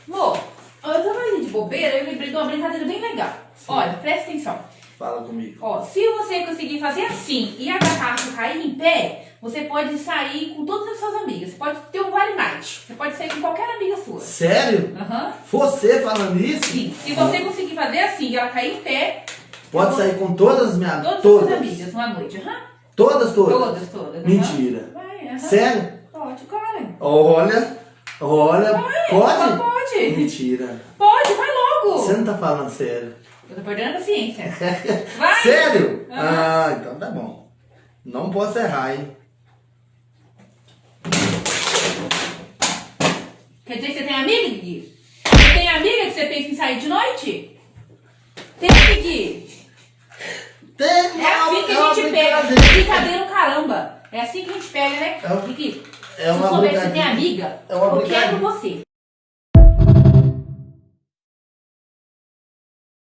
Amor, eu tava ali de bobeira, eu lembrei de uma brincadeira bem legal. Sim. Olha, presta atenção. Fala comigo. Ó, se você conseguir fazer assim e a garrafa cair em pé, você pode sair com todas as suas amigas. Você pode ter um Vale Night. Você pode sair com qualquer amiga sua. Sério? Aham. Você falando isso? Sim. Se você conseguir fazer assim e ela cair em pé, Pode sair com todas as minhas todas as suas amigas uma noite. Aham. Todas? Todas, todas. aham. Mentira. Vai, aham. Sério? Pode, claro. Olha, Vai, pode? pode. Mentira. Pode, vai logo. Você não tá falando sério. Eu tô perdendo a paciência. Vai. Sério? Aham. Ah, então tá bom. Não posso errar, hein? Quer dizer que você tem amiga, Gui? Você tem amiga que você pensa em sair de noite? Tem, Gui? Tem, É assim que a gente pega. Brincadeira, caramba. É assim que a gente pega, né? É uma Gui, se eu souber que você tem brincadeira. amiga, É uma eu quero brincadeira. você.